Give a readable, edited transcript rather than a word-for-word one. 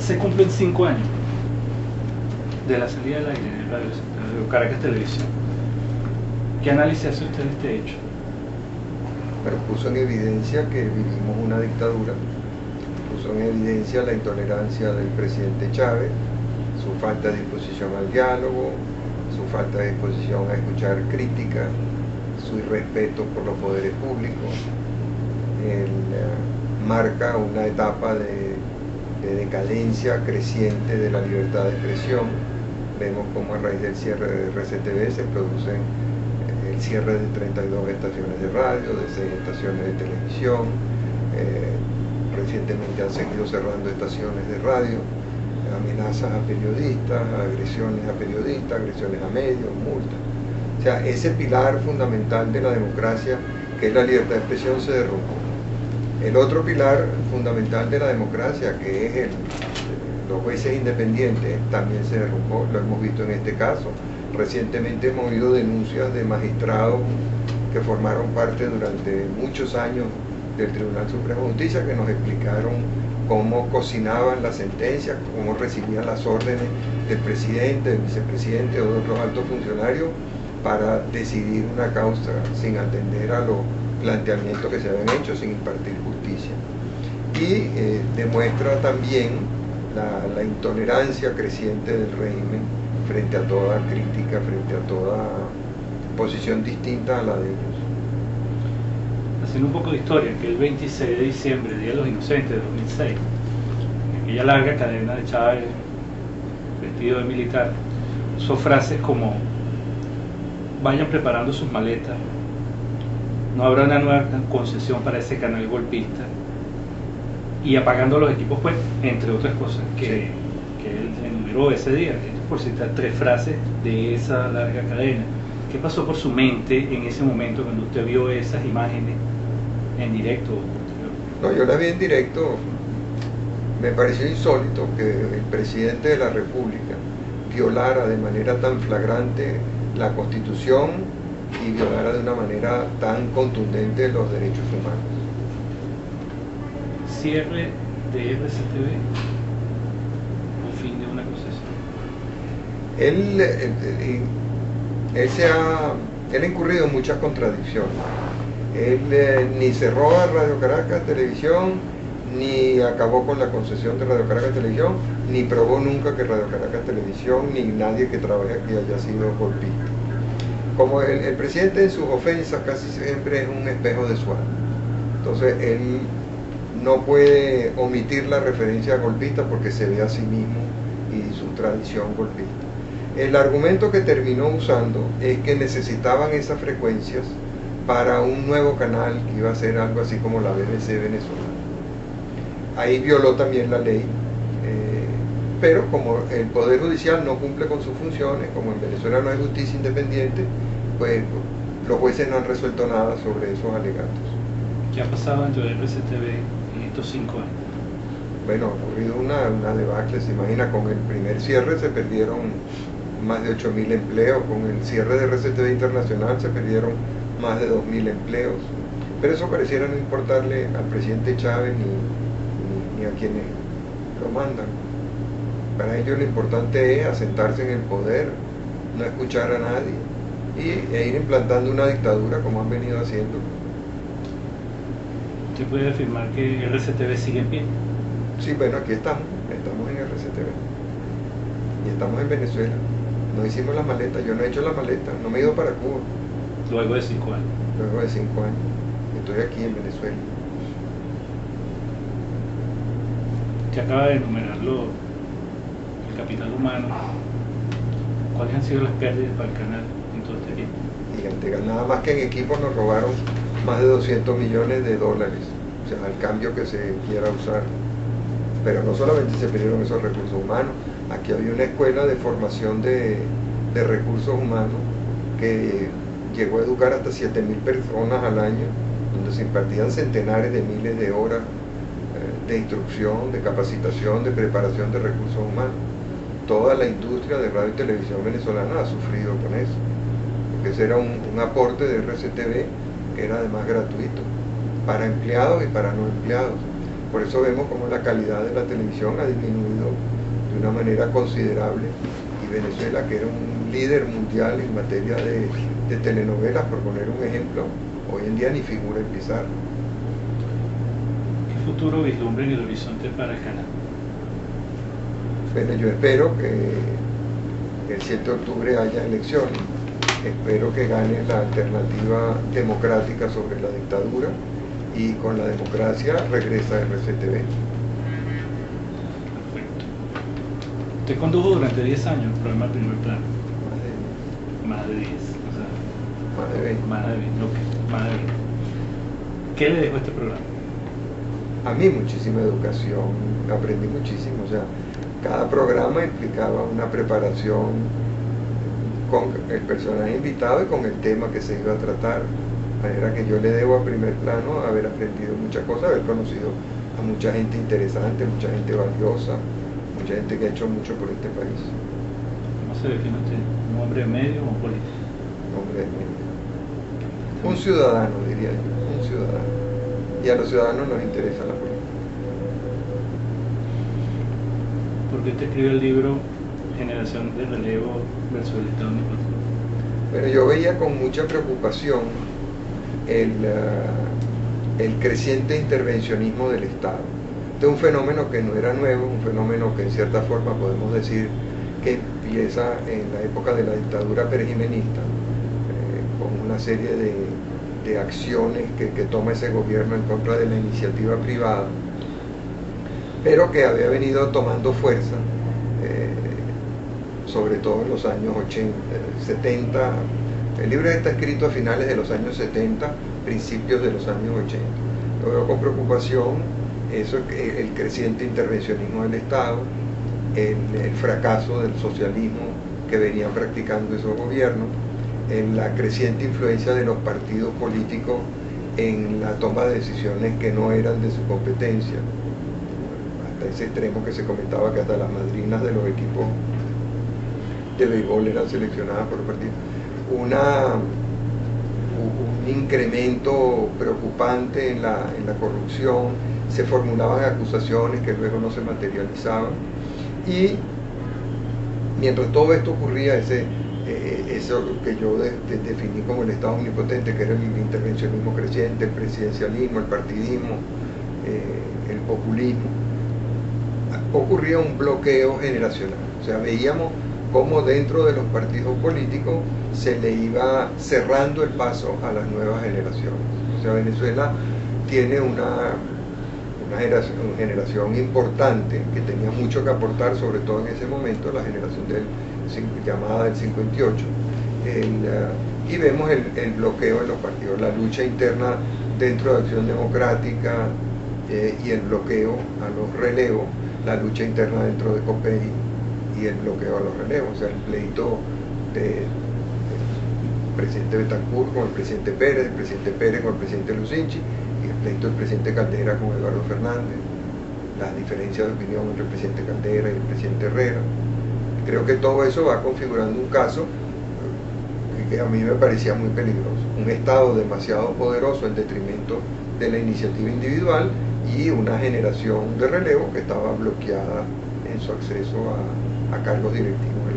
se cumplen 5 años de la salida del aire de Radio Caracas Televisión. ¿Qué análisis hace usted de este hecho? Pero puso en evidencia que vivimos una dictadura, puso en evidencia la intolerancia del presidente Chávez, su falta de disposición al diálogo, su falta de disposición a escuchar críticas, su irrespeto por los poderes públicos. Marca una etapa de decadencia creciente de la libertad de expresión. Vemos cómo a raíz del cierre de RCTV se produce el cierre de 32 estaciones de radio, de 6 estaciones de televisión. Recientemente han seguido cerrando estaciones de radio, amenazas a periodistas, agresiones a periodistas, agresiones a medios, multas. O sea, ese pilar fundamental de la democracia, que es la libertad de expresión, se derrumbó. El otro pilar fundamental de la democracia, que es los jueces independientes, también se derrumbó. Lo hemos visto en este caso. Recientemente hemos oído denuncias de magistrados que formaron parte durante muchos años del Tribunal Supremo de Justicia, que nos explicaron cómo cocinaban las sentencias, cómo recibían las órdenes del presidente, del vicepresidente o de otros altos funcionarios para decidir una causa sin atender a los planteamientos que se habían hecho, sin impartir justicia. Y demuestra también la intolerancia creciente del régimen frente a toda crítica, frente a toda posición distinta a la de ellos. Haciendo un poco de historia, que el 26 de diciembre, Día de los Inocentes de 2006, en aquella larga cadena de Chávez vestido de militar, usó frases como: vayan preparando sus maletas, no habrá una nueva concesión para ese canal golpista, y apagando los equipos, pues, entre otras cosas que él enumeró ese día. Por citar 3 frases de esa larga cadena. ¿Qué pasó por su mente en ese momento cuando usted vio esas imágenes en directo? No, yo las vi en directo. Me pareció insólito que el presidente de la República violara de manera tan flagrante la Constitución y violara de una manera tan contundente los derechos humanos. Cierre de RCTV o fin de una concesión. Él ha incurrido en muchas contradicciones. Él ni cerró a Radio Caracas Televisión, ni acabó con la concesión de Radio Caracas Televisión, ni probó nunca que Radio Caracas Televisión, ni nadie que trabaje aquí haya sido golpista. Como el presidente en sus ofensas casi siempre es un espejo de su alma. Entonces él no puede omitir la referencia a golpista porque se ve a sí mismo y su tradición golpista. El argumento que terminó usando es que necesitaban esas frecuencias para un nuevo canal que iba a ser algo así como la BBC venezolana. Ahí violó también la ley, pero como el Poder Judicial no cumple con sus funciones, como en Venezuela no hay justicia independiente, pues los jueces no han resuelto nada sobre esos alegatos. ¿Qué ha pasado dentro de RCTV en estos 5 años? Bueno, ha ocurrido una debacle. Se imagina, con el primer cierre se perdieron más de 8.000 empleos, con el cierre de RCTV Internacional se perdieron más de 2.000 empleos, pero eso pareciera no importarle al presidente Chávez ni a quienes lo mandan. Para ellos lo importante es asentarse en el poder, no escuchar a nadie e ir implantando una dictadura como han venido haciendo. ¿Usted puede afirmar que RCTV sigue en pie? Sí, bueno, aquí estamos en RCTV y estamos en Venezuela. No hicimos la maleta, yo no he hecho la maleta, no me he ido para Cuba. Luego de 5 años. Luego de 5 años, estoy aquí en Venezuela. Usted acaba de enumerarlo, el capital humano. ¿Cuáles han sido las pérdidas para el canal en todo este tiempo? Gigante, nada más que en equipo nos robaron más de 200 millones de dólares, o sea, al cambio que se quiera usar. Pero no solamente se perdieron esos recursos humanos, aquí había una escuela de formación de recursos humanos que llegó a educar hasta 7.000 personas al año, donde se impartían centenares de miles de horas de instrucción, de capacitación, de preparación de recursos humanos. Toda la industria de radio y televisión venezolana ha sufrido con eso, porque ese era un aporte de RCTV que era además gratuito, para empleados y para no empleados. Por eso vemos como la calidad de la televisión ha disminuido de una manera considerable, y Venezuela, que era un líder mundial en materia de telenovelas, por poner un ejemplo, hoy en día ni figura en pizarra. ¿Qué futuro vislumbra en el horizonte para el canal? Bueno, yo espero que el 7 de octubre haya elecciones, espero que gane la alternativa democrática sobre la dictadura, y con la democracia regresa RCTV. Perfecto. Usted condujo durante 10 años el programa Primer Plano. Más de 10. O sea, Más de 20. Más de 20. Okay, más de 20. ¿Qué le dejó este programa? A mí muchísima educación, aprendí muchísimo. O sea, cada programa implicaba una preparación con el personaje invitado y con el tema que se iba a tratar. De manera que yo le debo a Primer Plano haber aprendido muchas cosas, haber conocido a mucha gente interesante, mucha gente valiosa, mucha gente que ha hecho mucho por este país. ¿Cómo se define usted? ¿Un hombre de medio o un político? Un hombre de medio. Un ciudadano, diría yo, un ciudadano. Y a los ciudadanos nos interesa la política. ¿Por qué usted escribe el libro Generación de Relevo versus el Estado Omnipotente? Bueno, yo veía con mucha preocupación el creciente intervencionismo del Estado. Este es un fenómeno que no era nuevo, un fenómeno que en cierta forma podemos decir que empieza en la época de la dictadura perejimenista, con una serie de acciones que toma ese gobierno en contra de la iniciativa privada, pero que había venido tomando fuerza, sobre todo en los años 80, 70. El libro está escrito a finales de los años 70, principios de los años 80. Yo veo con preocupación eso, el creciente intervencionismo del Estado, el fracaso del socialismo que venían practicando esos gobiernos, en la creciente influencia de los partidos políticos en la toma de decisiones que no eran de su competencia, hasta ese extremo que se comentaba que hasta las madrinas de los equipos de béisbol eran seleccionadas por partidos. Un incremento preocupante en la corrupción, se formulaban acusaciones que luego no se materializaban, y mientras todo esto ocurría, eso que yo definí como el Estado omnipotente, que era el intervencionismo creciente, el presidencialismo, el partidismo, el populismo, ocurría un bloqueo generacional. O sea, veíamos cómo dentro de los partidos políticos se le iba cerrando el paso a las nuevas generaciones. O sea, Venezuela tiene una generación importante que tenía mucho que aportar, sobre todo en ese momento, la generación llamada del 58. Y vemos el bloqueo de los partidos, la lucha interna dentro de Acción Democrática, y el bloqueo a los relevos, la lucha interna dentro de COPEI y el bloqueo a los relevos. O sea, el pleito del presidente Betancur con el presidente Pérez con el presidente Lucinchi, y el pleito del presidente Caldera con Eduardo Fernández, las diferencias de opinión entre el presidente Caldera y el presidente Herrera. Creo que todo eso va configurando un caso que a mí me parecía muy peligroso. Un Estado demasiado poderoso en detrimento de la iniciativa individual, y una generación de relevo que estaba bloqueada en su acceso a cargos directivos.